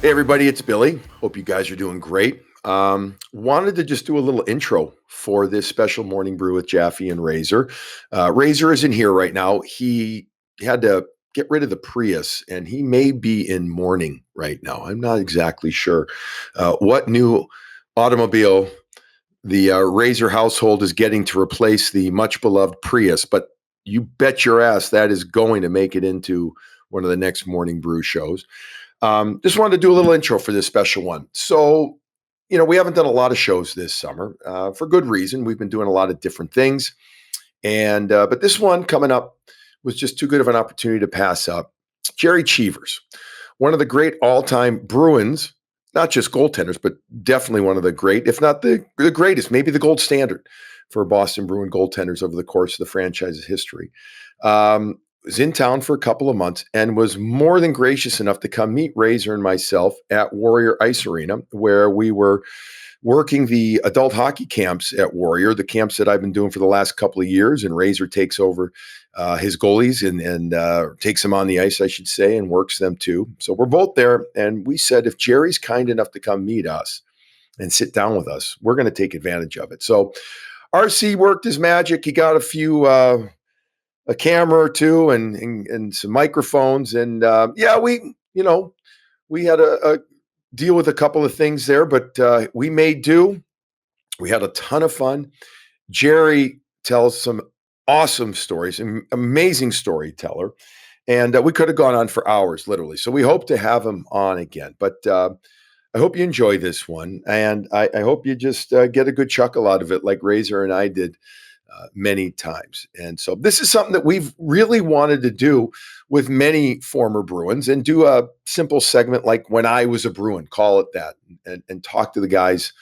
Hey everybody, it's Billy. Hope you guys are doing great. Wanted to just do a little intro for this special morning brew with Jaffe and Razor. Razor isn't here right now. He had to get rid of the Prius, and he may be in mourning right now. I'm not exactly sure what new automobile the Razor household is getting to replace the much beloved Prius, but you bet your ass that is going to make it into one of the next morning brew shows. Just wanted to do a little intro for this special one. So, we haven't done a lot of shows this summer for good reason. We've been doing a lot of different things. And but this one coming up was just too good of an opportunity to pass up. Gerry Cheevers, one of the great all-time Bruins, not just goaltenders, but definitely one of the great, if not the greatest, maybe the gold standard for Boston Bruin goaltenders over the course of the franchise's history. Was in town for a couple of months and was more than gracious enough to come meet Razor and myself at Warrior Ice Arena, where we were working the adult hockey camps at Warrior, the camps that I've been doing for the last couple of years. And Razor takes over his goalies and takes them on the ice, I should say, and works them too. So we're both there. And we said, if Jerry's kind enough to come meet us and sit down with us, we're going to take advantage of it. So RC worked his magic. He got a camera or two and some microphones. And we had a deal with a couple of things there, but we made do. We had a ton of fun. Gerry tells some awesome stories, an amazing storyteller. And we could have gone on for hours, literally. So we hope to have him on again. But I hope you enjoy this one. And I hope you just get a good chuckle out of it like Razor and I did many times. And so this is something that we've really wanted to do with many former Bruins and do a simple segment like When I Was a Bruin, call it that, and talk to the guys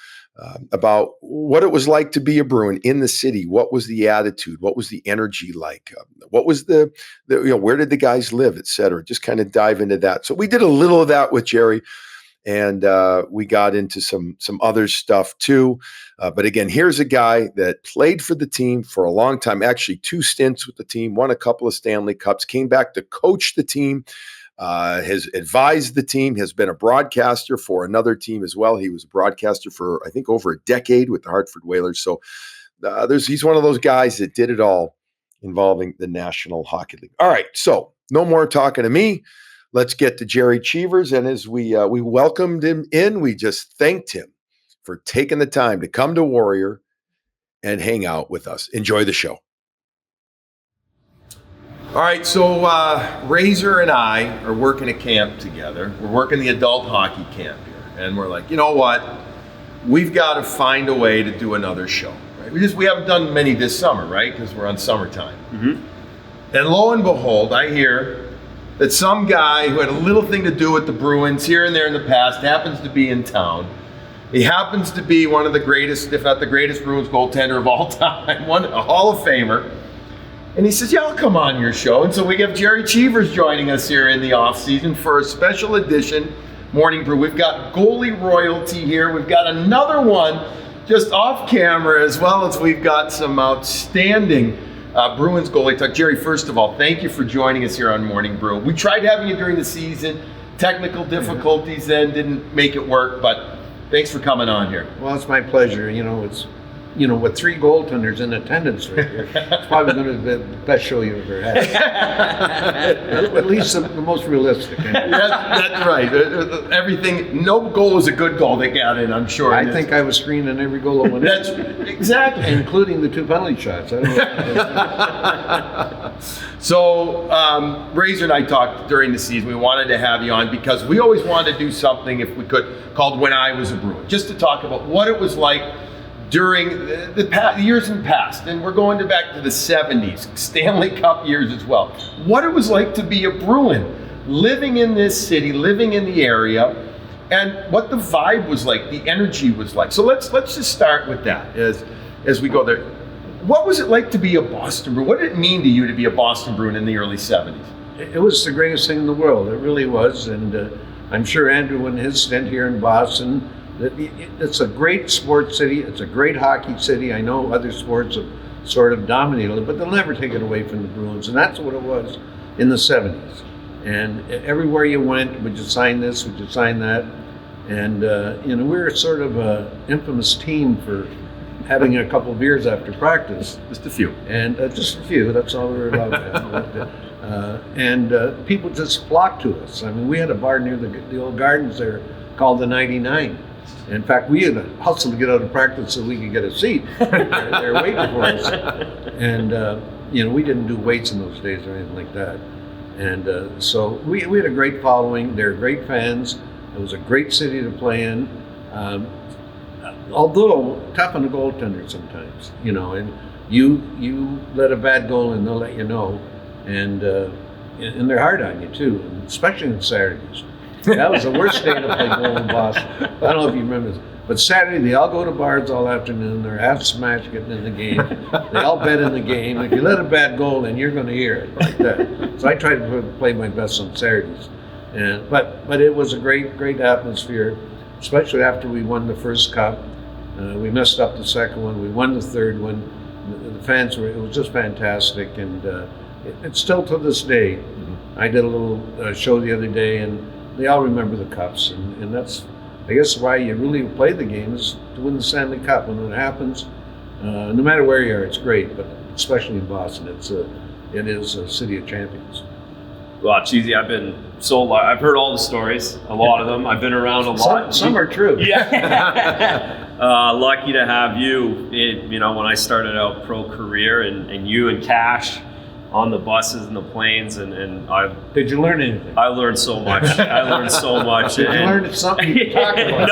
about what it was like to be a Bruin in the city. What was the attitude? What was the energy like? What was the where did the guys live, et cetera? Just kind of dive into that. So we did a little of that with Gerry. And we got into some other stuff too. But again, here's a guy that played for the team for a long time, actually 2 stints with the team, won a couple of Stanley Cups, came back to coach the team, has advised the team, has been a broadcaster for another team as well. He was a broadcaster for, I think, over a decade with the Hartford Whalers. So he's one of those guys that did it all involving the National Hockey League. All right, so no more talking to me. Let's get to Gerry Cheevers. And as we welcomed him in, we just thanked him for taking the time to come to Warrior and hang out with us. Enjoy the show. All right, so Razor and I are working a camp together. We're working the adult hockey camp here. And we're like, you know what? We've got to find a way to do another show. Right? We haven't done many this summer, right? Because we're on summertime. Mm-hmm. And lo and behold, I hear that some guy who had a little thing to do with the Bruins here and there in the past happens to be in town. He happens to be one of the greatest, if not the greatest Bruins goaltender of all time, a Hall of Famer. And he says, yeah, I'll come on your show. And so we have Gerry Cheevers joining us here in the off season for a special edition Morning Brew. We've got goalie royalty here. We've got another one just off camera, as well as we've got some outstanding Bruins goalie talk. Gerry, first of all, thank you for joining us here on Morning Brew. We tried having you during the season. Technical difficulties then didn't make it work, but thanks for coming on here. Well, it's my pleasure. It's with 3 goaltenders in attendance right here, it's probably going to be the best show you ever had. At least the most realistic. That's right. Everything, no goal was a good goal they got in, I'm sure. I think I was screening every goal that went in. That's exactly. Including the 2 penalty shots. I don't know. So, Razor and I talked during the season. We wanted to have you on because we always wanted to do something, if we could, called When I Was a Bruin, just to talk about what it was like during the years in the past, and we're going back to the 70s, Stanley Cup years as well. What it was like to be a Bruin, living in this city, living in the area, and what the vibe was like, the energy was like. So let's just start with that as we go there. What was it like to be a Boston Bruin? What did it mean to you to be a Boston Bruin in the early 70s? It was the greatest thing in the world. It really was, and I'm sure Andrew, in his stint here in Boston, it's a great sports city. It's a great hockey city. I know other sports have sort of dominated it, but they'll never take it away from the Bruins, and that's what it was in the 70s. And everywhere you went, would you sign this? Would you sign that? And we were sort of an infamous team for having a couple beers after practice. Just a few. And just a few, that's all we were allowed to have. And people just flocked to us. I mean, we had a bar near the old gardens there called the 99. In fact, we had to hustle to get out of practice so we could get a seat. They're waiting for us. And, we didn't do weights in those days or anything like that. And so we had a great following. They're great fans. It was a great city to play in. Although tough on the goaltender sometimes, and you let a bad goal in, they'll let you know. And they're hard on you too, especially on Saturdays. That was the worst day to play goal in Boston. I don't know if you remember this, but Saturday they all go to bars all afternoon. They're half smashed getting in the game. They all bet in the game. If you let a bad goal in, you're going to hear it like that. So I tried to play my best on Saturdays, but it was a great atmosphere, especially after we won the first cup. We messed up the second one. We won the third one. The fans it was just fantastic, and it's still to this day. Mm-hmm. I did a little show the other day, and they all remember the cups, and that's, I guess, why you really play the game is to win the Stanley Cup. When it happens, no matter where you are, it's great, but especially in Boston, it is a city of champions. Well, Cheesy, I've heard all the stories, a lot of them. I've been around a lot. Some are true. Yeah. Lucky to have you. When I started out pro career, and you and Cash on the buses and the planes, and Did you learn anything? I learned so much. Did you learn something you can talk about?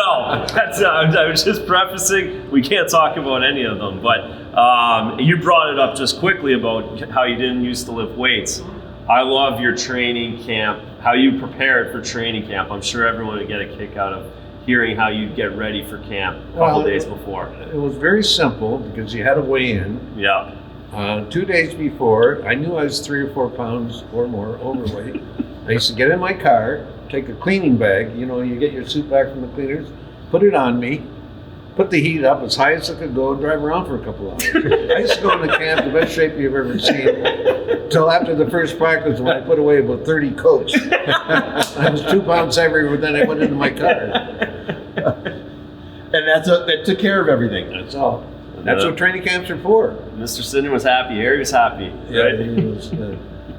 No, I was just prefacing. We can't talk about any of them, but you brought it up just quickly about how you didn't used to lift weights. I love your training camp, how you prepared for training camp. I'm sure everyone would get a kick out of hearing how you get ready for camp a couple days before. It was very simple because you had to weigh in. Yeah. 2 days before, I knew I was 3 or 4 pounds or more overweight. I used to get in my car, take a cleaning bag, you get your suit back from the cleaners, put it on me, put the heat up as high as it could go, and drive around for a couple hours. I used to go into camp, the best shape you've ever seen, until after the first practice when I put away about 30 Cokes. I was 2 pounds heavier than I went into my car. And that took care of everything. That's all. That's what training camps are for. Mr. Sinden was happy. Harry was happy. Yeah, right? he was.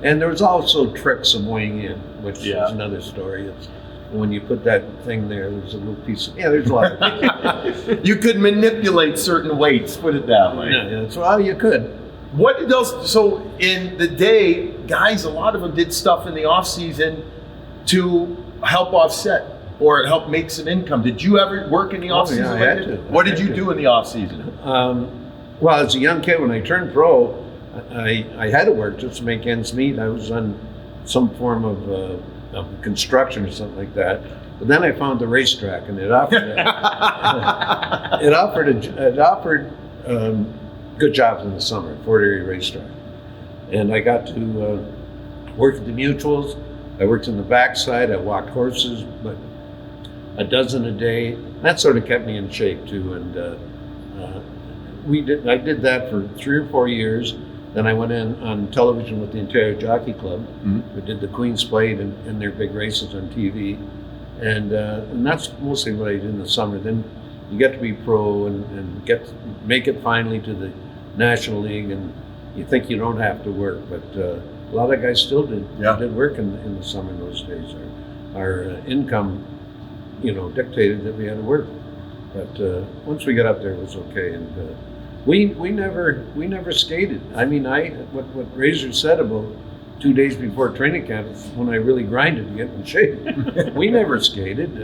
And there was also tricks of weighing in, which is another story. It's when you put that thing there, there's a little piece of, there's a lot of things. You could manipulate certain weights, put it that way. Yeah, well, you could. What did those, so in the day, guys, a lot of them did stuff in the off season to help offset or help make some income. Did you ever work in the off season? I had to. What did you do in the off season? Well, as a young kid, when I turned pro, I had to work just to make ends meet. I was on some form of construction or something like that. But then I found the racetrack, and it offered good jobs in the summer, Fort Erie Racetrack. And I got to work at the Mutuals. I worked in the backside. I walked horses, but a dozen a day. That sort of kept me in shape too. And I did that for 3 or 4 years. Then I went in on television with the Ontario Jockey Club. Mm-hmm. We did the Queen's Plate and their big races on TV. And that's mostly what I did in the summer. Then you get to be pro and make it finally to the National League, and you think you don't have to work, but a lot of guys still did work in the summer those days. Our income, dictated that we had to work. But once we got up there, it was okay. And we never skated. I mean, what Razor said about 2 days before training camp is when I really grinded to get in shape. We never skated.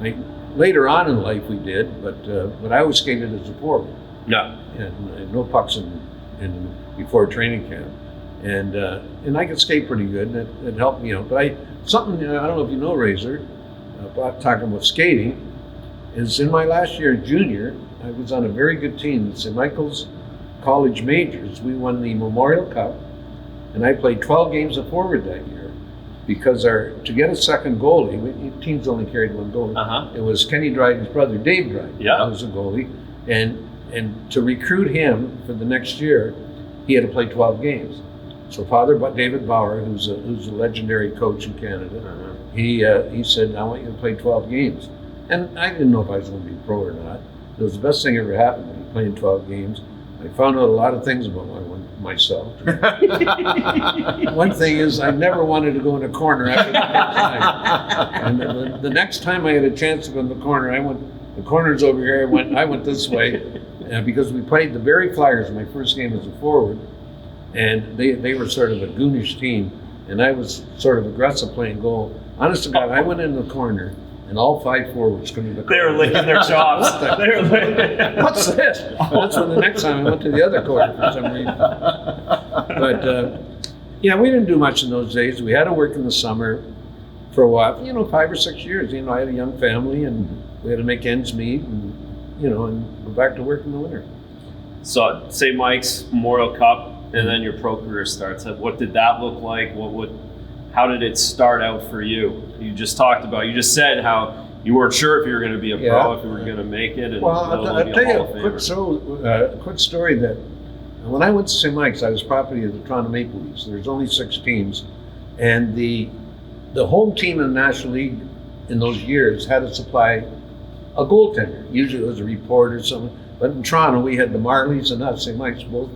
I later on in life we did, but I always skated as a forward. Yeah. And no pucks in before training camp, and I could skate pretty good. And it helped me out. But I don't know if you know, Razor, about talking about skating, is in my last year junior, I was on a very good team, the St. Michael's College Majors. We won the Memorial Cup, and I played 12 games of forward that year because to get a second goalie, teams only carried one goalie. Uh-huh. It was Kenny Dryden's brother, Dave Dryden, who was a goalie, and to recruit him for the next year, he had to play 12 games. So Father David Bauer, who's a legendary coach in Canada, he said, I want you to play 12 games. And I didn't know if I was going to be pro or not. It was the best thing ever happened to me, playing 12 games. I found out a lot of things about myself. One thing is, I never wanted to go in a corner after the next time. And the next time I had a chance to go in the corner, the corner's over here, I went this way, because we played the Barrie Flyers my first game as a forward, and they were sort of a goonish team, and I was sort of aggressive playing goal. Honest to God, I went in the corner, and all 5 forwards come in the corner. They were licking their chops. What's this? That's when the next time I went to the other corner for some reason. But we didn't do much in those days. We had to work in the summer for a while, 5 or 6 years. I had a young family, and we had to make ends meet, and and go back to work in the winter. So, St. Mike's Memorial Cup, and then your pro career starts. What did that look like? How did it start out for you? You just said how you weren't sure if you were going to be a pro, if you were going to make it. And I'll tell you a quick story that when I went to St. Mike's, I was property of the Toronto Maple Leafs. There's only 6 teams, and the home team in the National League in those years had to supply a goaltender. Usually it was a reporter or something. But in Toronto, we had the Marlies and us, St. Mike's, both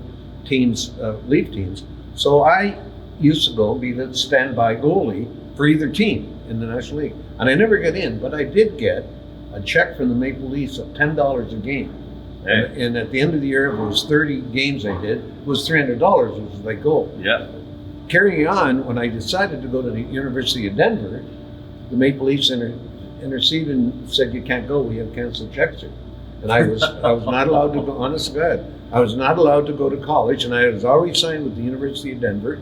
teams, Leaf teams. So I used to go be the standby goalie for either team in the National League. And I never got in, but I did get a check from the Maple Leafs of $10 a game. Hey. And at the end of the year, if it was 30 games I did, it was $300, which was like goal. Yeah. Carrying on, when I decided to go to the University of Denver, the Maple Leafs interceded and said, you can't go, we have canceled checks here. And I was not allowed to go, honest to God, I was not allowed to go to college, and I was already signed with the University of Denver,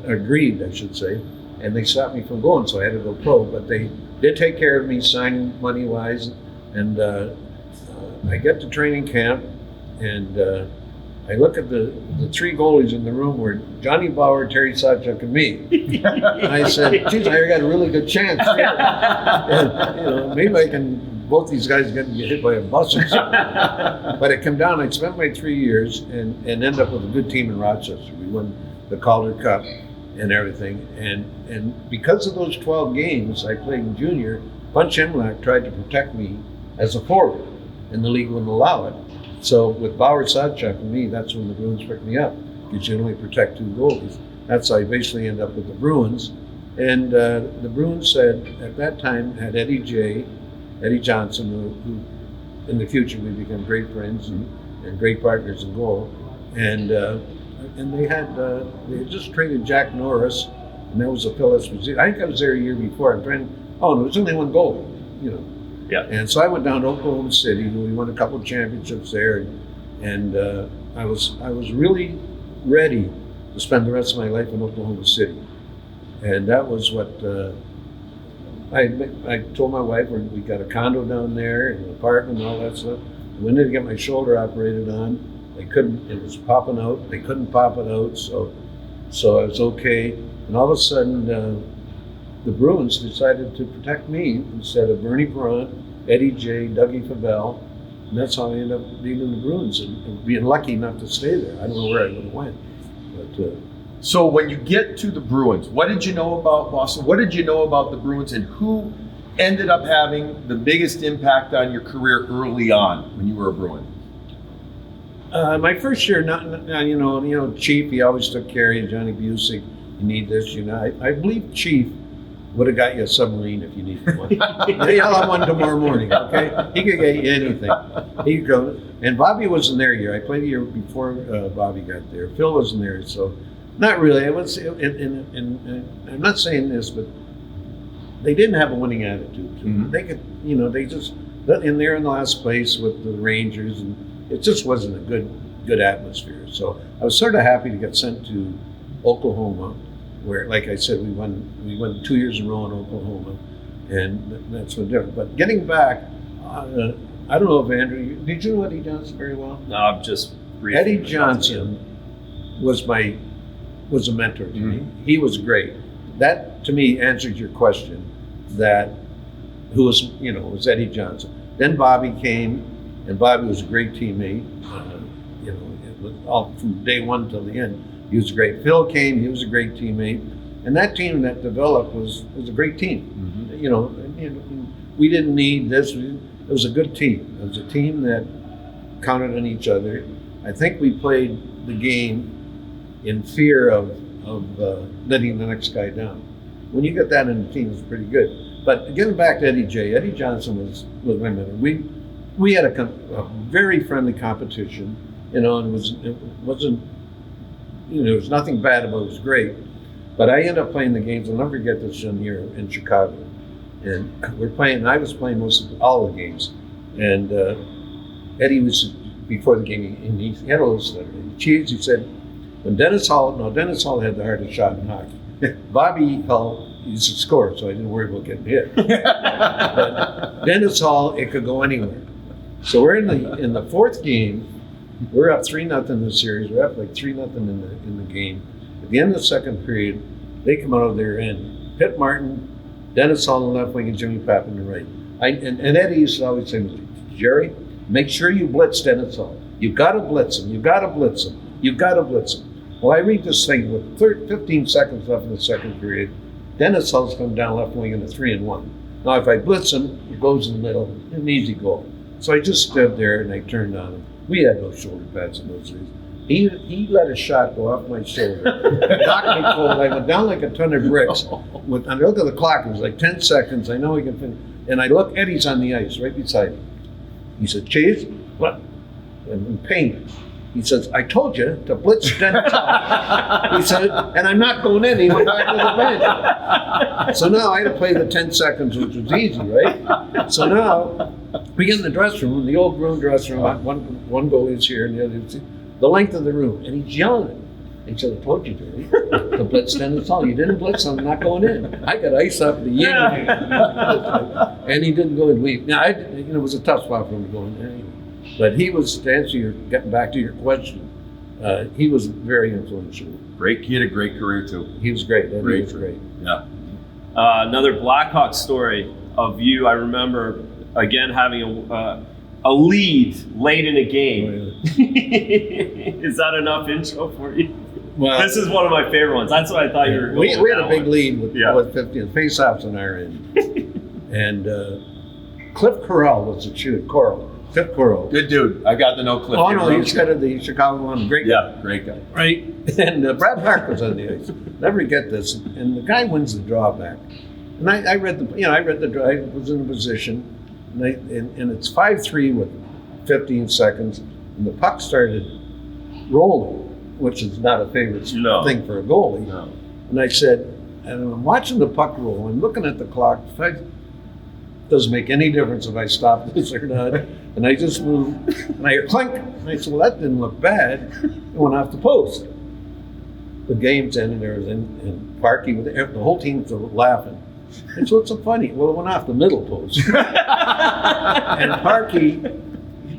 agreed, I should say, and they stopped me from going, so I had to go pro. But they did take care of me, signing money-wise, and I get to training camp, and I look at the 3 goalies in the room were Johnny Bauer, Terry Sawchuk, and me. And I said, geez, I got a really good chance here. And, maybe I can, both these guys get hit by a bus or something. But it came down, I spent my 3 years and ended up with a good team in Rochester. We won the Calder Cup and everything. And because of those 12 games I played in junior, Bunch Imlach tried to protect me as a forward, and the league wouldn't allow it. So with Bauer, Sawchuk, and me, that's when the Bruins picked me up, because you only protect 2 goalies. That's how I basically ended up with the Bruins. And the Bruins said, at that time, had Eddie Johnson, who in the future we became great friends and great partners in goal. And they had just traded Jack Norris, and that was a Phil Esposito. I think I was there a year before. And there was only 1 goal, Yeah. And so I went down to Oklahoma City, and we won a couple of championships there, and I was really ready to spend the rest of my life in Oklahoma City. And that was what I told my wife, we got a condo down there, and an apartment and all that stuff. I went in to get my shoulder operated on. It was popping out. They couldn't pop it out, so I was okay. And all of a sudden, the Bruins decided to protect me instead of Bernie Perron, Eddie J, Dougie Favell, and that's how I ended up being in the Bruins and being lucky not to stay there. I don't know where I would have went. But, so when you get to the Bruins, what did you know about Boston? What did you know about the Bruins, and who ended up having the biggest impact on your career early on when you were a Bruin? My first year, Chief, he always took care of you, Johnny Busick, you need this, I believe Chief would have got you a submarine if you needed one. I'll have one tomorrow morning, okay? He could get you anything. He could go. And Bobby wasn't there a year. I played a year before Bobby got there. Phil wasn't there, so not really. I would say, and I'm not saying this, but they didn't have a winning attitude. Mm-hmm. They could, they just, and they're in the last place with the Rangers, and it just wasn't a good atmosphere. So I was sort of happy to get sent to Oklahoma, where, like I said, we won 2 years in a row in Oklahoma, and that's what different. But getting back, I don't know if Andrew, did you know Eddie Johnson very well? No, I'm just briefly. Eddie Johnson was a mentor to me. He was great. That to me answered your question. That who was was Eddie Johnson. Then Bobby came, and Bobby was a great teammate. It was all from day one till the end. He was great. Phil came. He was a great teammate, and that team that developed was a great team. You know, we didn't need this. It was a good team. It was a team that counted on each other. I think we played the game in fear of letting the next guy down. When you get that in the team, it's pretty good. But getting back to Eddie Johnson was my mentor. We had a very friendly competition, you know, and it wasn't, you know, there was nothing bad about it. It was great. But I ended up playing the games. I'll never forget this one year in Chicago, and I was playing most of all the games, and Eddie was before the game, and he had a little stutter. He said, when Dennis Hall had the hardest shot in hockey. Bobby Hull used to score, so I didn't worry about getting hit. But Dennis Hall, it could go anywhere. So we're in the fourth game. We're up 3-0 in the series. We're up like 3-0 in the game. At the end of the second period, they come out of their end. Pitt Martin, Dennis Hall on the left wing, and Jimmy Papp on the right. And Eddie used to always say, Jerry, make sure you blitz Dennis Hall. You've got to blitz him. You've got to blitz him. You've got to blitz him. Well, I read this thing with 15 seconds left in the second period. Dennis Hall's come down left wing in a 3-1. Now, if I blitz him, it goes in the middle, an easy goal. So I just stood there and I turned on him. We had no shoulder pads in those days. He let a shot go off my shoulder. Knocked me cold. I went down like a ton of bricks. I look at the clock. It was like 10 seconds. I know he can finish. And I look, Eddie's on the ice right beside me. He said, Cheese, what? I'm in pain. He says, I told you to blitz Dennis Hall. He said, and I'm not going in. He went back to the bench. So now I had to play the 10 seconds, which was easy, right? So now we get in the dressing room, the old Bruin dressing room. One goalie's here and the other is the length of the room. And he's yelling at me. He said, I told you, Jerry, to blitz Dennis Hall. You didn't blitz him, I'm not going in. I got ice up the yin. And he didn't go in. It was a tough spot for him to go in there anyway. But he was, getting back to your question, he was very influential. Great kid, a great career too. He was great. He was great. Yeah. Another Blackhawk story of you, I remember, again, having a lead late in a game. Oh, yeah. Is that enough intro for you? Well, this is one of my favorite ones. That's what I thought you were going We had a big one. lead with 50 face-offs on our end. And Cliff Corral was the shooter. Cliff Corral. Good dude. I got to know Cliff. Oh, no, he's head of the Chicago one. Great guy. Yeah, great guy. Right? And Brad Park was on the ice. Never forget this. And the guy wins the drawback. And I read the draw. I was in a position, and it's 5-3 with 15 seconds, and the puck started rolling, which is not a favorite thing for a goalie. No. And I said, and I'm watching the puck roll, I'm looking at the clock. Doesn't make any difference if I stop this or not. And I just moved, and I hear clink. And I said, well, that didn't look bad. It went off the post. The game's ended, and Parky, the whole team's laughing. And so what's so funny? Well, it went off the middle post. And Parky,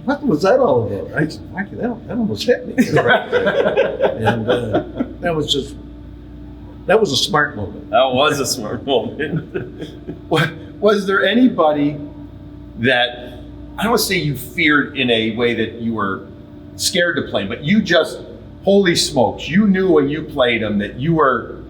what was that all about? I said, Parky, that almost hit me. And that was a smart moment. That was a smart moment. Was there anybody that, I don't want to say you feared in a way that you were scared to play, but you just, holy smokes, you knew when you played them that you were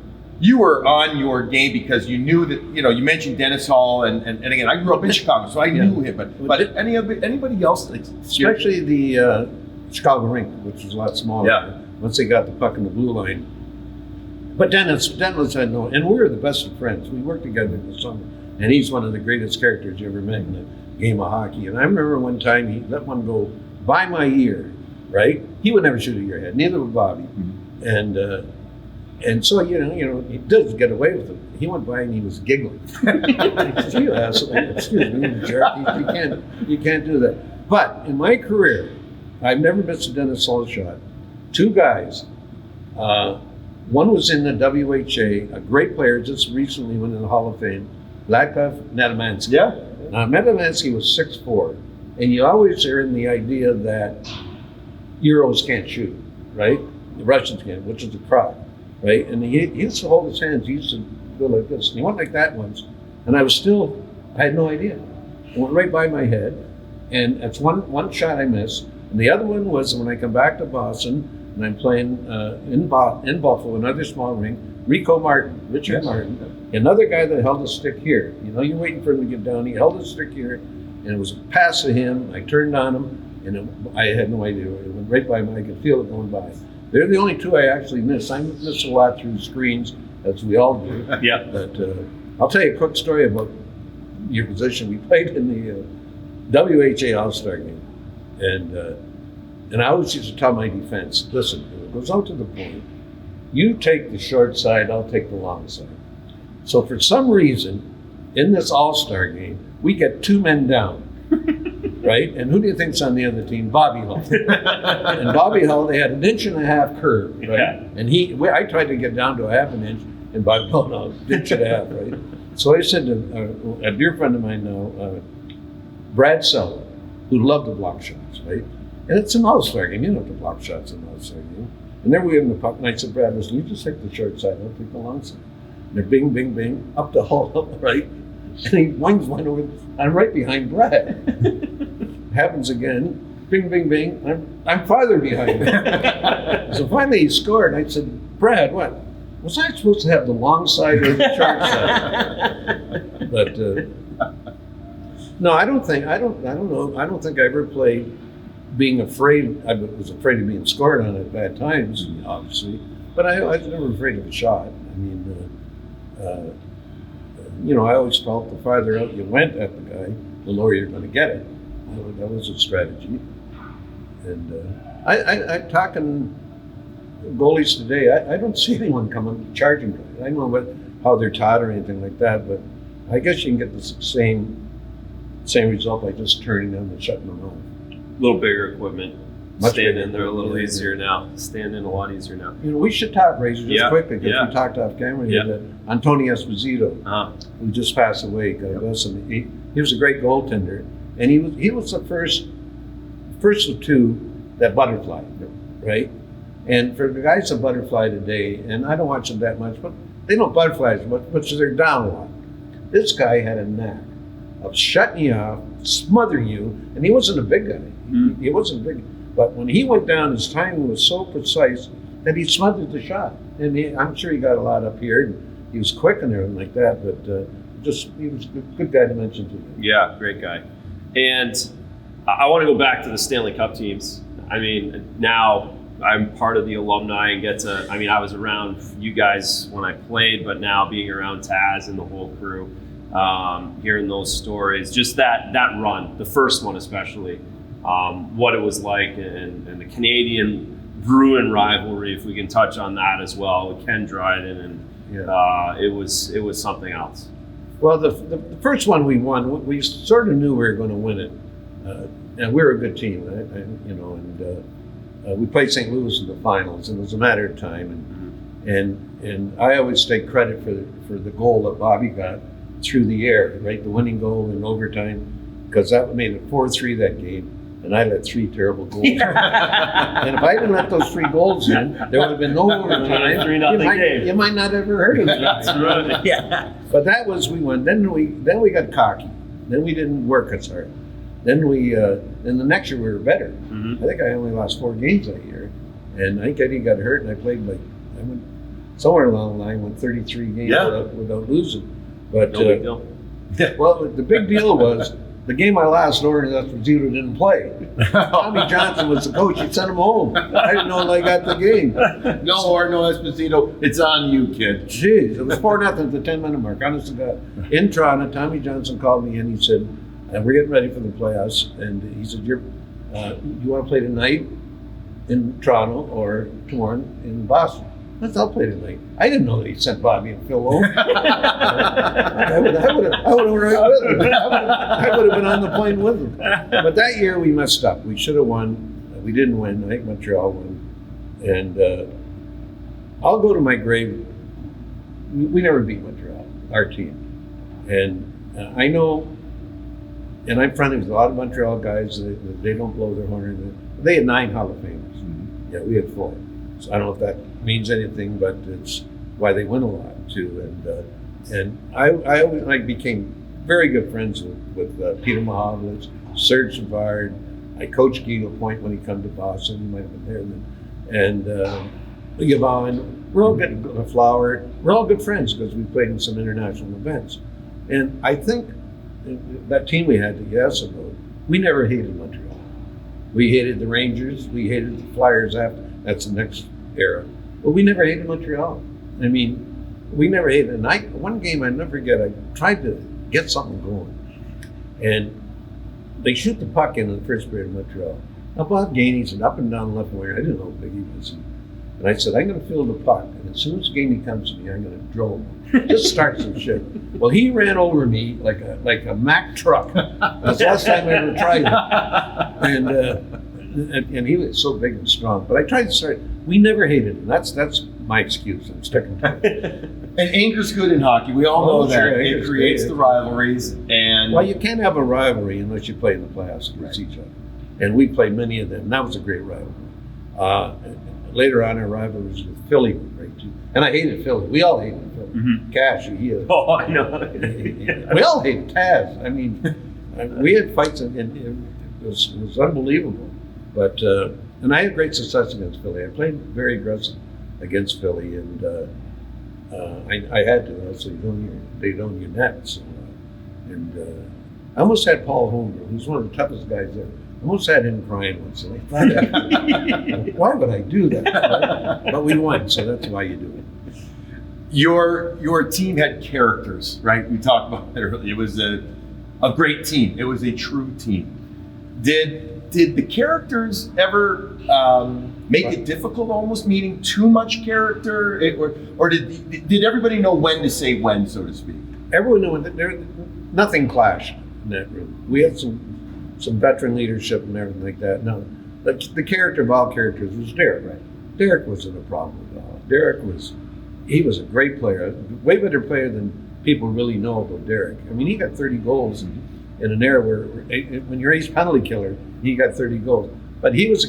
on your game because you knew that, you mentioned Dennis Hall, and again, I grew up in Chicago, so I knew him, but anybody else? Especially the Chicago rink, which was a lot smaller. Yeah. Once they got the puck in the blue line. But Dennis had no, and we were the best of friends. We worked together in the summer, and he's one of the greatest characters you ever met in the game of hockey. And I remember one time he let one go by my ear, right? He would never shoot at your head, neither would Bobby. Mm-hmm. And so, he does get away with it. He went by and he was giggling. You asshole, excuse me, you jerk, you can't do that. But in my career, I've never missed a Dennis Hall shot. Two guys, one was in the WHA, a great player, just recently went in the Hall of Fame, Vladimir Nedemansky. Yeah. Now, Nedemansky was 6'4", and you always hear in the idea that Euros can't shoot, right? The Russians can, which is a crock, right? And he used to hold his hands, he used to go like this. And he went like that once, and I had no idea. It went right by my head, and that's one shot I missed. And the other one was when I come back to Boston, and I'm playing in Buffalo, another small rink. Richard Martin, another guy that held a stick here. You know, you're waiting for him to get down. He held a stick here, and it was a pass to him. I turned on him, and I had no idea. It went right by me. I could feel it going by. They're the only two I actually miss. I miss a lot through screens, as we all do. Yeah. But I'll tell you a quick story about your position. We played in the WHA All-Star game, and I always used to tell my defense, listen, it goes out to the point. You take the short side, I'll take the long side. So for some reason, in this All-Star game, we get 2 men down, right? And who do you think's on the other team? Bobby Hull. And Bobby Hull, they had 1.5 inch curve, right? Yeah. And I tried to get down to 1/2 inch, and Bobby Hull, no, 1.5 inches, right? So I said to a dear friend of mine now, Brad Seller, who loved to block shots, right? And it's an All-Star game. You don't have to block shots in an All-Star game. And there we were in the puck, and I said, Brad, listen, you just take the short side, I'll take the long side. And they're bing, bing, bing, up the hall, right? And he wings one over, I'm right behind Brad. Happens again, bing, bing, bing, I'm farther behind him. So finally he scored, and I said, Brad, what? Was I supposed to have the long side or the short side? But no, I don't think I ever played being afraid. I was afraid of being scored on at bad times, obviously, but I was never afraid of a shot. I mean, you know, I always felt the farther out you went at the guy, the lower you're going to get it. That was a strategy. And I'm talking goalies today. I don't see anyone coming charging. I don't know how they're taught or anything like that, but I guess you can get the same result by just turning them and shutting them off. A little bigger equipment. Much Stand bigger. in there a little Yeah. easier now. Stand in a lot easier now. You know, we should talk, Razor, just Yeah, quickly, because yeah. we talked off camera Yeah. here, that Antoni Esposito, Uh-huh. who just passed away, God bless him. He was a great goaltender, and he was the first of two that butterflied, right? And for the guys that butterfly today, and I don't watch them that much, but they don't butterfly as much, but they're down a lot. This guy had a knack of shutting you off, smothering you, and he wasn't a big guy. He wasn't big, but when he went down, his timing was so precise that he smothered the shot. And I'm sure he got a lot up here, and he was quick and everything like that, but he was a good guy to mention to you. Yeah, great guy. And I want to go back to the Stanley Cup teams. I mean, now I'm part of the alumni and I was around you guys when I played, but now being around Taz and the whole crew, hearing those stories, just that run, the first one especially, what it was like, and the Canadian Bruin rivalry, if we can touch on that as well, with Ken Dryden, and it was something else. Well, the first one we won, we sort of knew we were going to win it, and we were a good team, and we played St. Louis in the finals, and it was a matter of time. And I always take credit for the goal that Bobby got through the air, right, the winning goal in overtime, because that made it 4-3 that game. And I let 3 terrible goals. And if I didn't let those 3 goals in, there would have been no overtime. 3-0 game. You might not have ever heard of it. That's right. Yeah. But that was, we won. Then we got cocky. Then we didn't work as hard. Then then the next year we were better. Mm-hmm. I think I only lost 4 games that year. And I think Eddie got hurt, and I went somewhere along the line, went 33 games without losing. But No big deal. well, the big deal was the game I lost, Lauren Esposito didn't play. Tommy Johnson was the coach. He sent him home. I didn't know until I got the game. No Esposito, it's on you, kid. Jeez, it was 4-0 at the 10-minute mark. Honest to God. In Toronto, Tommy Johnson called me and he said, we're getting ready for the playoffs. And he said, you want to play tonight in Toronto or tomorrow in Boston? I said, I'll play tonight. I didn't know that he sent Bobby and Phil home. I would have been right with him. I would have been on the plane with him. But that year we messed up. We should have won. We didn't win. I think Montreal won. And I'll go to my grave. We never beat Montreal, our team. And I know, and I'm friendly with a lot of Montreal guys. They don't blow their horn. They had 9 Hall of Famers. Yeah, we had 4. So I don't know if that means anything, but it's why they win a lot too. And I became very good friends with Peter Mahovlich, Serge Savard. I coached Guy Lapointe when he come to Boston. He might have been there then. and we're all getting a flower. We're all good friends because we played in some international events. And I think that team we had that you asked about, we never hated Montreal. We hated the Rangers. We hated the Flyers after. That's the next era. But we never hated Montreal. I mean, we never hated. And one game I never forget, I tried to get something going. And they shoot the puck in the first period of Montreal. Now, Bob Gainey's an up and down left winger. I didn't know how big he was. And I said, I'm going to field the puck. And as soon as Gainey comes to me, I'm going to drill him. Just start some shit. Well, he ran over me like a Mack truck. That's the last time I ever tried it. And he was so big and strong. But I tried to start. We never hated him. That's my excuse. I'm sticking to it. And anger's good in hockey. We all know that. Sure, It creates the rivalries. And well, you can't have a rivalry unless you play in the playoffs against each other. And we played many of them. And that was a great rivalry. Later on, our rivalries with Philly were great too. And I hated Philly. We all hated Philly. Mm-hmm. Cash, Oh, I know. we all hated Taz. I mean, we had fights, and it was unbelievable. But and I had great success against Philly. I played very aggressive against Philly, and I had to. Also, they own your net. So, I almost had Paul Holmgren, who's one of the toughest guys ever. I almost had him crying once. And I thought, why would I do that? Right? But we won, so that's why you do it. your team had characters, right? We talked about it earlier. It was a great team. It was a true team. Did the characters ever make it difficult, almost meaning too much character, or did everybody know when to say when, so to speak? Everyone knew that nothing clashed in that room. We had some veteran leadership and everything like that. No, but the character of all characters was Derek. Right? Derek wasn't a problem at all. He was a great player, way better player than people really know about Derek. I mean, he got 30 goals in an era where when you're ace penalty killer, he got 30 goals. But he was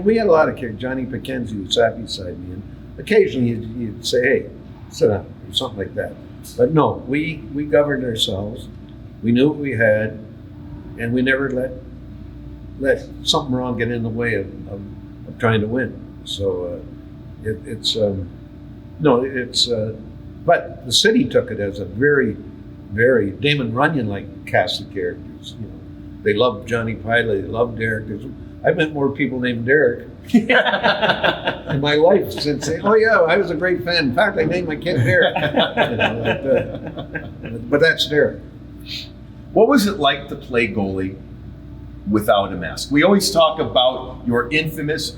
we had a lot of characters. Johnny McKenzie who sat beside me, and occasionally he'd say, "Hey, sit down," or something like that. But no, we governed ourselves. We knew what we had, and we never let something wrong get in the way of trying to win. So but the city took it as a very, very Damon Runyon-like cast of characters. You know, they loved Johnny Pilot, they loved Derek. I've met more people named Derek in my life since saying, "Oh yeah, I was a great fan. In fact, I named my kid Derek." You know, like that. But that's Derek. What was it like to play goalie without a mask? We always talk about your infamous,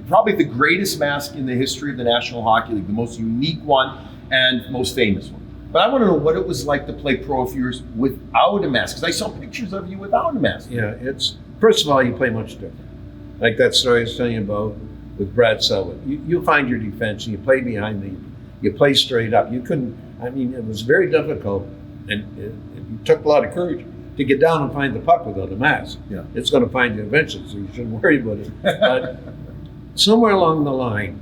probably the greatest mask in the history of the National Hockey League, the most unique one and most famous one. But I want to know what it was like to play pro for years without a mask, because I saw pictures of you without a mask. Yeah, first of all, you play much different. Like that story I was telling you about with Brad Selwood. You find your defense, and you play behind you play straight up. It was very difficult, and it took a lot of courage to get down and find the puck without a mask. Yeah. It's going to find you eventually, so you shouldn't worry about it. But somewhere along the line,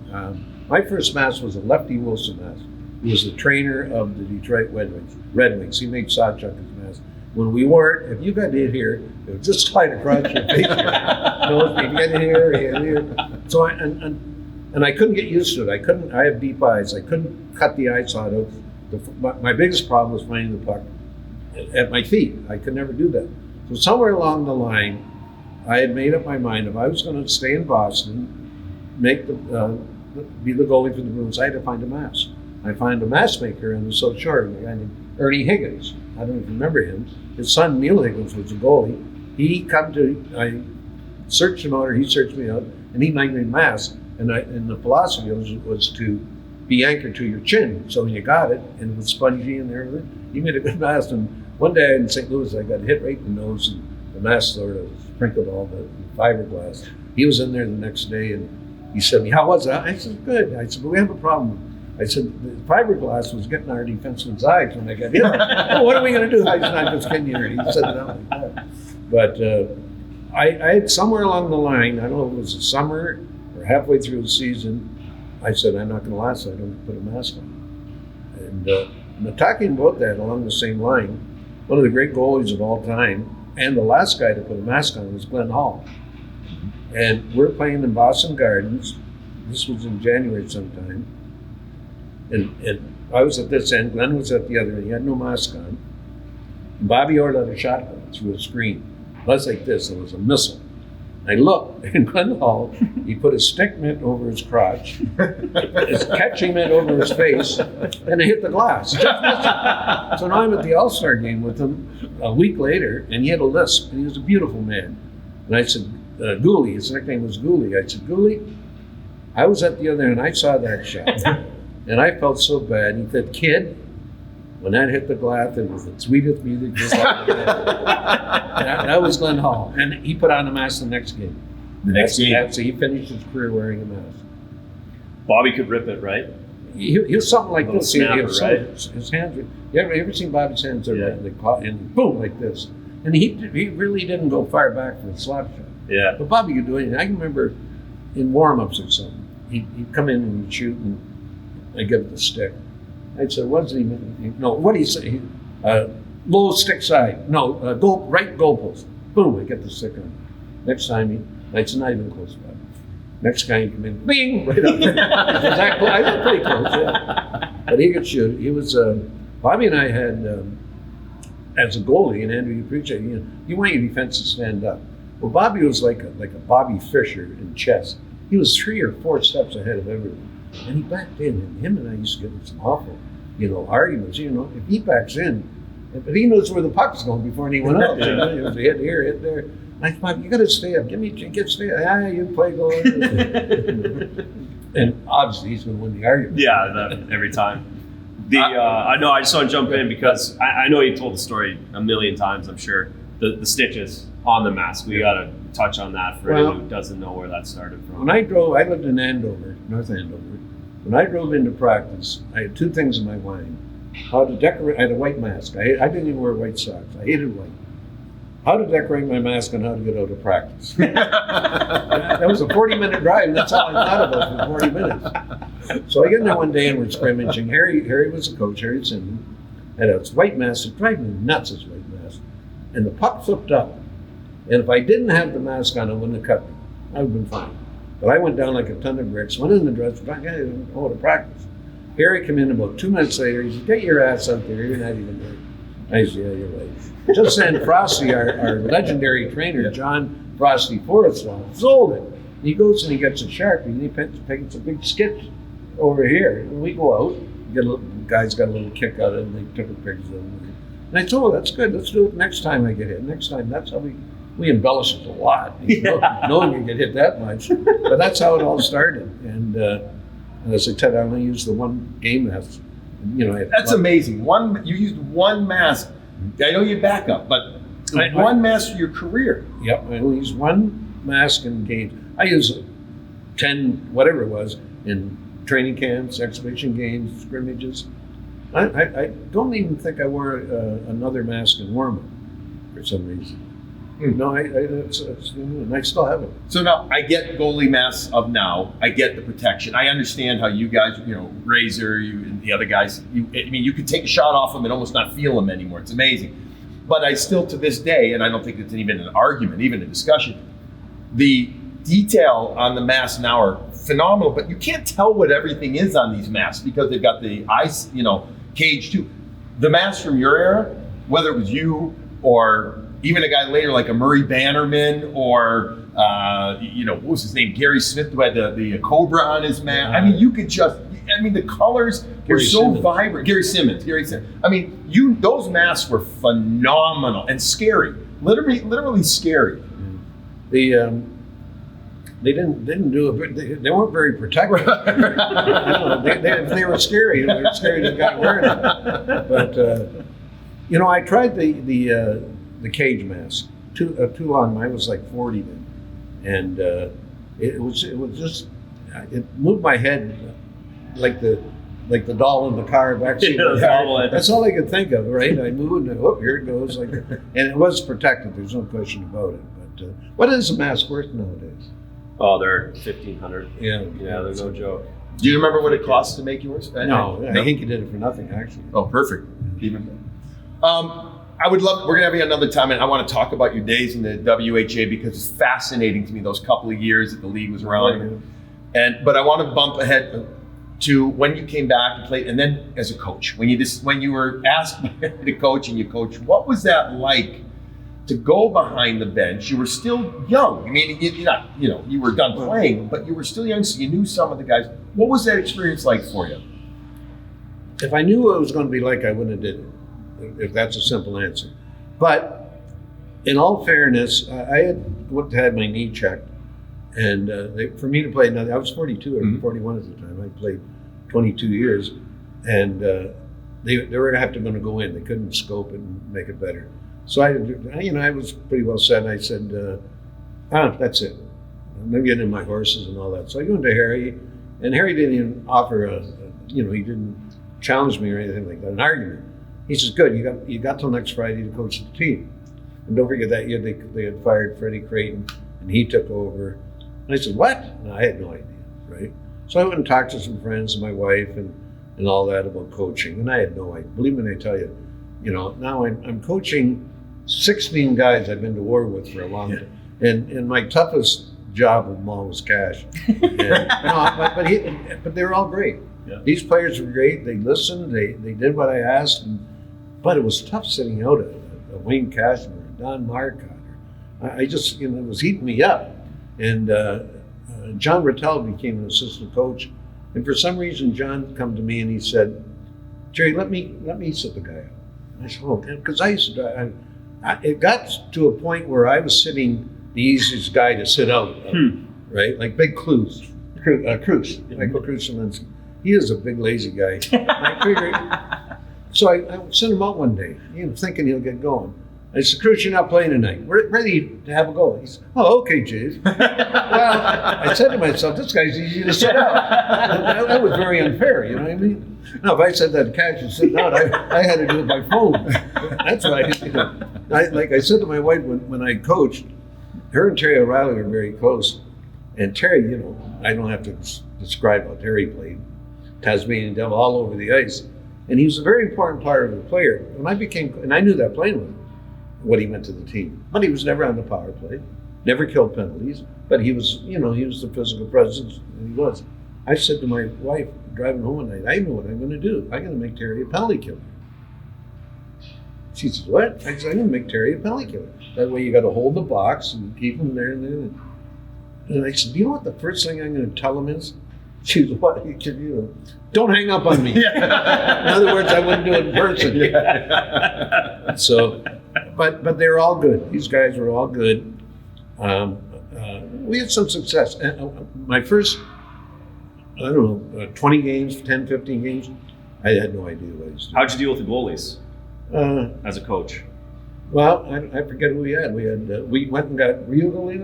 my first mask was a Lefty Wilson mask. He was the trainer of the Detroit Red Wings. He made Sawchucker's mask. When we weren't, if you got hit here, it would just slide across your face. If you get here. So I couldn't get used to it. I have deep eyes. I couldn't cut the ice out of. My biggest problem was finding the puck at my feet. I could never do that. So somewhere along the line, I had made up my mind if I was going to stay in Boston, be the goalie for the Bruins, I had to find a mask. I found a mask maker in the South Shore, a guy named Ernie Higgins. I don't know if you remember him. His son Neil Higgins was a goalie. I searched him out, or he searched me out, and he made me a mask. And the philosophy was to be anchored to your chin. So when you got it, and it was spongy and everything, he made a good mask. And one day in St. Louis, I got hit right in the nose, and the mask sort of sprinkled all the fiberglass. He was in there the next day, and he said to me, "How was that?" I said, "Good." I said, "But we have a problem." I said, "The fiberglass was getting our defenseman's eyes when they got hit." "Oh, what are we going to do?" I said, "I'm just kidding you." He said it out like that. But I had somewhere along the line, I don't know if it was the summer or halfway through the season, I said, "I'm not going to last. I don't put a mask on." And talking about that along the same line, one of the great goalies of all time, and the last guy to put a mask on was Glen Hall. And we're playing in Boston Gardens, this was in January sometime, and I was at this end, Glenn was at the other end, he had no mask on. And Bobby ordered a shotgun through a screen. It was like this, it was a missile. I looked, in Glen Hall, he put a stick mitt over his crotch, his catching mitt over his face, and it hit the glass. So now I'm at the All-Star game with him a week later, and he had a lisp, and he was a beautiful man. And I said, Gooley, his nickname was Gooley. I said, Gooley, I was at the other end, I saw that shot, and I felt so bad. He said, kid, when that hit the glass, it was the sweetest music just like that. That was Glen Hall. And he put on a mask the next game. The next game. So he finished his career wearing a mask. Bobby could rip it, right? He was something like Little this. snapper, right? His hands were, you ever seen Bobby's hands? They're right, they caught, and boom, like this. And he really didn't go far back for a slap shot. Yeah. But Bobby could do anything. I can remember in warm-ups or something, he'd come in and he'd shoot, and I'd give it the stick. I'd say, what does he mean? No, what do you say? Low stick side. No, right goal post. Boom, I get the stick on. Next time, it's not even close by. Next guy, he come in, bing, right up. I was pretty close, yeah. But he could shoot. He was, Bobby and I had, as a goalie, and Andrew, you appreciate it, you want your defense to stand up. Well, Bobby was like a Bobby Fischer in chess. He was 3 or 4 steps ahead of everyone. And he backed in, and him and I used to get in some awful, arguments. If he backs in, but he knows where the puck's going before anyone else. It was a hit here, hit there. And I thought, you got to stay up. Stay up. You play goal. And obviously, he's going to win the argument. Yeah, every time. I know. I just want to jump in because I know you told the story a million times. I'm sure the stitches on the mask. We got to touch on that for anyone who doesnwhen who where that started from. When I lived in Andover, North Andover. When I drove into practice, I had 2 things in my mind. How to decorate, I had a white mask. I didn't even wear white socks. I hated white. How to decorate my mask and how to get out of practice. That was a 40-minute drive. That's all I thought about for 40 minutes. So I get in there one day and we're scrimmaging. Harry was the coach, Harry Simmons. And it's white mask. It's driving me nuts, this white mask. And the puck flipped up. And if I didn't have the mask on, I wouldn't have cut me. I would have been fine. But I went down like a ton of bricks, went in the dress, I didn't go to practice. Harry came in about 2 minutes later, he said, get your ass out there, you're not even there. I said, yeah, you're right. Just then Frosty, our legendary trainer, John Frosty Forrestlaw, sold it. And he goes and he gets a Sharpie and he paints a big sketch over here. And we go out, guys got a little kick out of it and they took a picture of it. And I told him, that's good, let's do it next time I get hit. Next time, that's how we embellish it a lot, knowing you get hit that much. But that's how it all started. And as I said, I only used the one game mask. That's amazing. You used one mask. I know you back up, but one mask for your career. Yep, I only used one mask in games. I used 10, whatever it was, in training camps, exhibition games, scrimmages. I don't even think I wore another mask in warm-up for some reason. No, and I still have it. So now I get goalie masks of now. I get the protection. I understand how you guys, Razor, you and the other guys. You could take a shot off them and almost not feel them anymore. It's amazing. But I still, to this day, and I don't think it's even an argument, even a discussion. The detail on the masks now are phenomenal, but you can't tell what everything is on these masks because they've got the ice, cage too. The masks from your era, whether it was you or even a guy later like a Murray Bannerman or, what was his name? Gary Smith, who had the cobra on his mask. You could the colors were so vibrant. Gary Simmons. Those masks were phenomenal and scary. Literally scary. They didn't do it. They weren't very protective. They were scary. They were scary to the guy wearing them. But I tried the cage mask too long. I was like 40 then, and it moved my head like the doll in the car backseat. That's all I could think of, right? I moved and here it goes, and it was protected. There's no question about it. But what is a mask worth nowadays? Oh, they're $1,500. Yeah, they're no joke. Do you remember what it costs to make yours? No, I think you did it for nothing, actually. Oh, perfect. Even better. We're going to have you another time, and I want to talk about your days in the WHA because it's fascinating to me, those couple of years that the league was around. But I want to bump ahead to when you came back and played, and then as a coach, when you were asked to coach and you coached, what was that like to go behind the bench? You were still young. I mean, you were done playing, but you were still young, so you knew some of the guys. What was that experience like for you? If I knew what it was going to be like, I wouldn't have did it, if that's a simple answer. But in all fairness, I had my knee checked, and for me to play another, I was 42 or 41 at the time. I played 22 years, and they were going to go in. They couldn't scope it and make it better. So I was pretty well set. And I said, that's it. I'm getting in my horses and all that. So I go into Harry, and Harry didn't even offer he didn't challenge me or anything like that, an argument. He says, good, you got till next Friday to coach the team. And don't forget that year they had fired Freddie Creighton, and he took over. And I said, what? And I had no idea, right? So I went and talked to some friends and my wife and all that about coaching, and I had no idea. Believe me when I tell you, now I'm coaching 16 guys I've been to war with for a long time. And my toughest job of them all was cash. But they were all great. Yeah. These players were great. They listened. They did what I asked. But it was tough sitting out a Wayne Cashman or Don Marcotte. I just, it was heating me up. And John Rattel became an assistant coach. And for some reason, John come to me and he said, Gerry, let me sit the guy out. And I said, oh, because I used to, it got to a point where I was sitting the easiest guy to sit out, right? Like Big Cruz, Michael Kruselinsky. He is a big lazy guy. I figured, so I sent him out one day, thinking he'll get going. I said, Cruz, you're not playing tonight. We're ready to have a go. He said, oh, okay, Jeeves. Well, I said to myself, this guy's easy to sit out. That was very unfair, you know what I mean? No, if I said that to Cash and sit out, I had to do it by phone. That's why, like I said to my wife when I coached, her and Terry O'Reilly were very close. And Terry, I don't have to describe how Terry played. Tasmanian Devil all over the ice. And he was a very important part of the player. When I knew that playing with him, what he meant to the team. But he was never on the power play, never killed penalties, but he was, he was the physical presence, and he was. I said to my wife, driving home one night, I know what I'm going to do. I'm going to make Terry a penalty killer. She says, what? I said, I'm going to make Terry a penalty killer. That way you got to hold the box and keep him there and there. And I said, do you know what the first thing I'm going to tell him is? She was, what? Don't hang up on me. In other words, I wouldn't do it in person. So, but they're all good. These guys were all good. We had some success. My first, 20 games, 10, 15 games, I had no idea what I was doing. How'd you deal with the goalies as a coach? Well, I forget who we had. We went and got Rio goalie.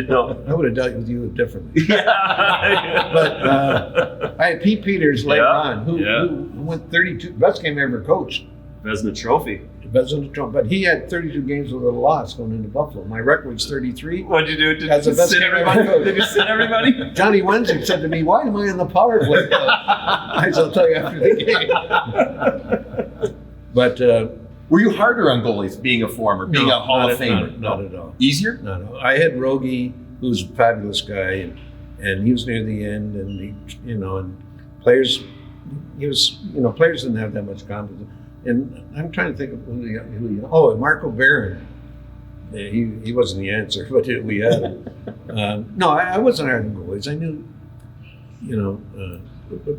No, I would have dealt with you differently. But I had Pete Peters later on, who went 32, best game I ever coached. Vezina Trophy. But he had 32 games with a loss going into Buffalo. My record's 33. What'd you do? Did you sit everybody? Did you sit everybody? Johnny Wenzel said to me, why am I in the power play? I shall tell you after the game. But were you harder on goalies being a former, being a Hall of Famer? Not at all. Easier? No. I had Rogie, who was a fabulous guy, and he was near the end, and he, and players, players didn't have that much confidence. And I'm trying to think of and Marco Barron. He wasn't the answer, but we had him. No, I wasn't hard on goalies. I knew,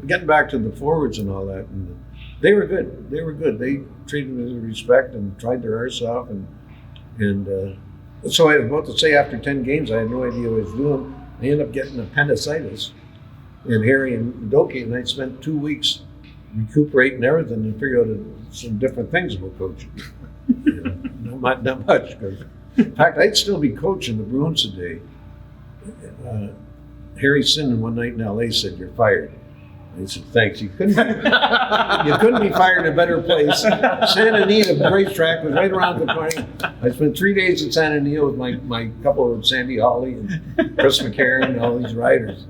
getting back to the forwards and all that, and they were good. They treated me with respect and tried their arse off. And so I was about to say after 10 games, I had no idea what I was doing. I ended up getting appendicitis in Harry and Doki, and I spent 2 weeks recuperating everything and figure out some different things about coaching. Not much. In fact, I'd still be coaching the Bruins today. Harry Sinden one night in LA said, you're fired. I said, thanks. You couldn't be fired in a better place. Santa Anita, the racetrack, was right around the corner. I spent 3 days in Santa Anita with my couple of Sandy Hawley and Chris McCarron and all these riders.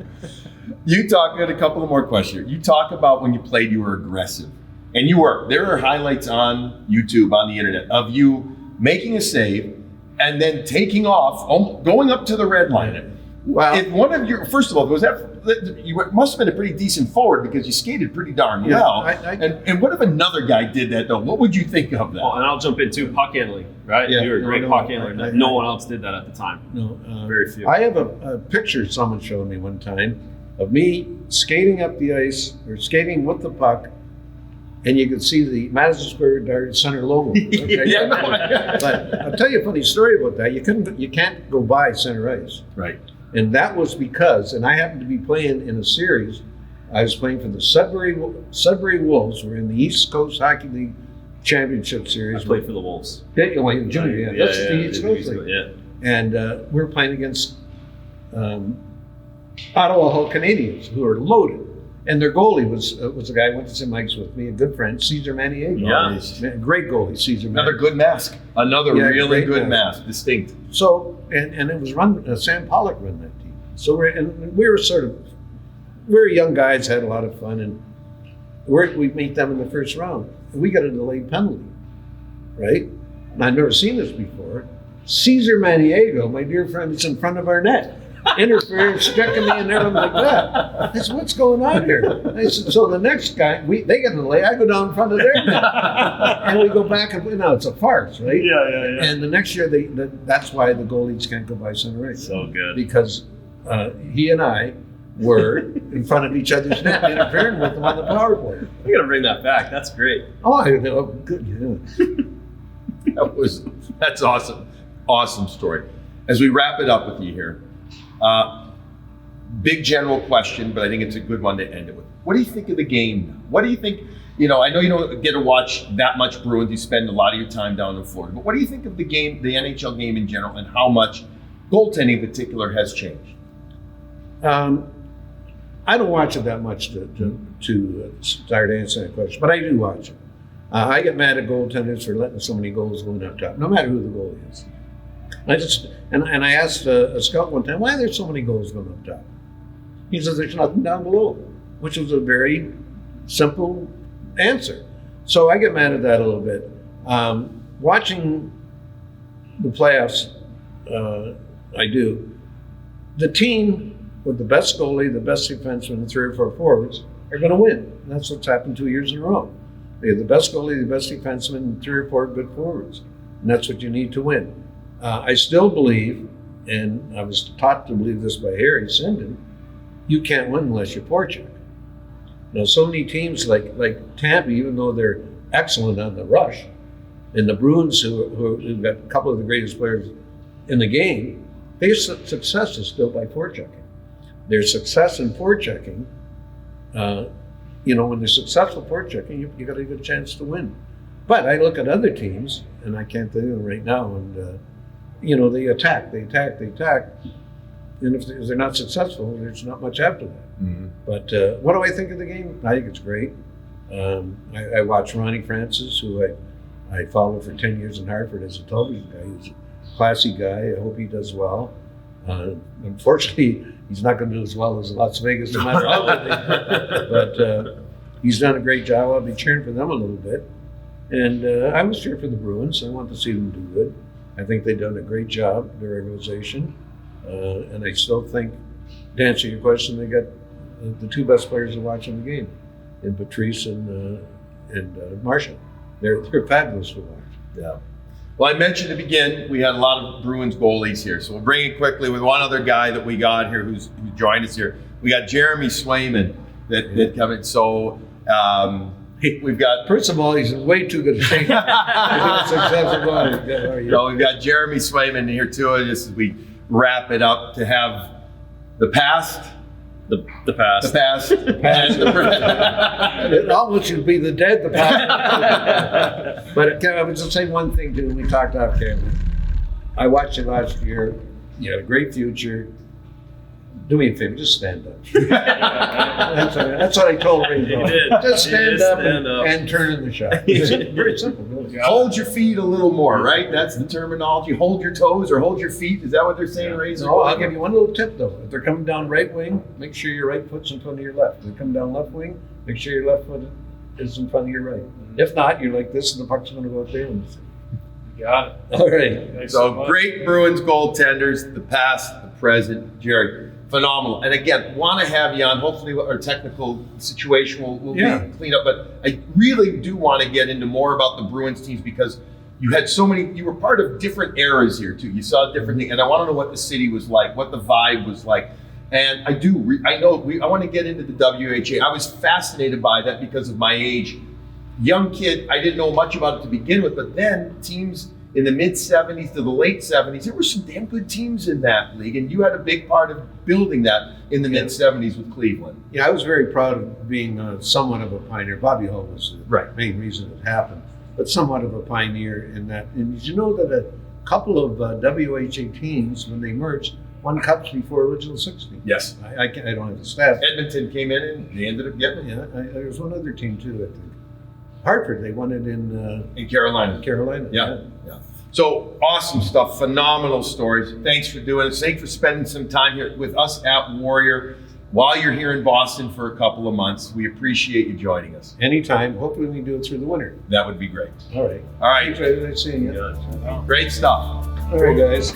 I had a couple of more questions. You talk about when you played, you were aggressive. And you were. There are highlights on YouTube, on the internet, of you making a save and then taking off, going up to the red line. Well, if one of your, first of all, was that you must have been a pretty decent forward because you skated pretty darn Yeah, well. I- And what if another guy did that though? What would you think of that? Oh, and I'll jump into puck handling, right? Yeah, You were a no, great no, puck handler. I- No one else did that at the time. no, Very few. I have a picture someone showed me one time of me skating up the ice or skating with the puck, and you could see the Madison Square Garden Center logo. Okay? Yeah, no. But I'll tell you a funny story about that. You can't go by center ice, Right. and that was because, and I happened to be playing in a series. I was playing for the Sudbury Wolves. We're in the East Coast Hockey League Championship I Series. played for the Wolves. Yeah, well, in junior, yeah. That's the East Coast League. Yeah. And we were playing against Ottawa Hull Canadians, who are loaded. And their goalie was a guy who went to St. Mike's with me, a good friend, Cesar Maniego. Yeah. Great goalie, Cesar Another Maniego. good mask. Another Yeah, really great good mask. mask. Distinct. So, and it was run, Sam Pollock ran that team. So we were sort of, we were young guys, had a lot of fun, and we'd meet them in the first round. And we got a delayed penalty, right? And I'd never seen this before. Cesar Maniego, my dear friend, is in front of our net. Interference, checking me and everything like that. I said, what's going on here? I said, so the next guy, they get a delay, I go down in front of their net. And we go back and now it's a farce, right? Yeah. And the next year, that's why the goalies can't go by center ice. So good. Because he and I were in front of each other's net, interfering with them on the power play. We got to bring that back. That's great. Oh, I know. Good. Yeah. That's awesome. Awesome story. As we wrap it up with you here, big general question, but I think it's a good one to end it with. What do you think of the game now? What do you think, I know you don't get to watch that much Bruins, you spend a lot of your time down in Florida, but what do you think of the game, the NHL game in general, and how much goaltending in particular has changed? I don't watch it that much to start answering that question, but I do watch it. I get mad at goaltenders for letting so many goals going up top, no matter who the goalie is. And I asked a scout one time, why are there so many goals going up top? He says there's nothing down below, which was a very simple answer. So I get mad at that a little bit. Watching the playoffs, I do. The team with the best goalie, the best defenseman, and 3 or 4 forwards are going to win. And that's what's happened 2 years in a row. They have the best goalie, the best defenseman, and 3 or 4 good forwards. And that's what you need to win. I still believe, and I was taught to believe this by Harry Sinden, you can't win unless you forecheck. Now, so many teams like Tampa, even though they're excellent on the rush, and the Bruins, who've got a couple of the greatest players in the game, their success is still by forechecking. Their success in forechecking, when they're successful forechecking, you got a good chance to win. But I look at other teams, and I can't think of them right now, and they attack, and if they're not successful, there's not much after that. Mm-hmm. But what do I think of the game? I think it's great. I watch Ronnie Francis, who I followed for 10 years in Hartford as a television guy. He's a classy guy. I hope he does well. Unfortunately, he's not going to do as well as Las Vegas, no matter how good they do. But he's done a great job. I'll be cheering for them a little bit. And I was cheering for the Bruins. I want to see them do good. I think they've done a great job, their organization. And I still think, to answer your question, they got the 2 best players to watch in the game, in Patrice and Marshall. They're fabulous to watch. Yeah. Well, I mentioned to begin, we had a lot of Bruins goalies here, so we'll bring it quickly with one other guy that we got here who joined us here. We got Jeremy Swayman that come in. So we've got. First of all, he's way too good a shaker. So we've got Jeremy Swayman here too, just as we wrap it up, to have the past. The past. The past. And the present. It almost should be the dead, the past. But I would just say one thing too. We talked off camera. I watched it last year. You had a great future. Do me a favor, just stand up. That's what I told Ray. You did. Just You did stand up stand up. and turn in the shot. Very simple. Really. Hold your feet a little more, right? That's the terminology. Hold your toes or hold your feet. Is that what they're saying, Razor? No, I'll give you one little tip though. If they're coming down right wing, make sure your right foot's in front of your left. If they come down left wing, make sure your left foot is in front of your right. If not, you're like this and the puck's going to go out there. Got it. All right. Thanks So much. great Bruins goaltenders, the past, the present. Jerry, phenomenal. And again, want to have you on. Hopefully, our technical situation will Yeah. be cleaned up. But I really do want to get into more about the Bruins teams because you had so many. You were part of different eras here too. You saw different things, and I want to know what the city was like, what the vibe was like. And I do. I know. I want to get into the WHA. I was fascinated by that because of my age. Young kid, I didn't know much about it to begin with, but then teams in the mid 70s to the late 70s, there were some damn good teams in that league, and you had a big part of building that in the mid 70s with Cleveland. Yeah, I was very proud of being somewhat of a pioneer. Bobby Hull was the Right. main reason it happened, but somewhat of a pioneer in that. And did you know that a couple of WHA teams, when they merged, won cups before original 16? Yes. I don't have the stats. Edmonton came in and they ended up getting it Yeah, there was one other team too, I think. Hartford, they won it in Carolina. Carolina. Yeah. So awesome stuff, phenomenal stories. Thanks for doing it. Thanks for spending some time here with us at Warrior while you're here in Boston for a couple of months. We appreciate you joining us. Anytime. Hopefully we can do it through the winter. That would be great. All right. All right, Thanks, nice seeing you. great stuff. All right, guys.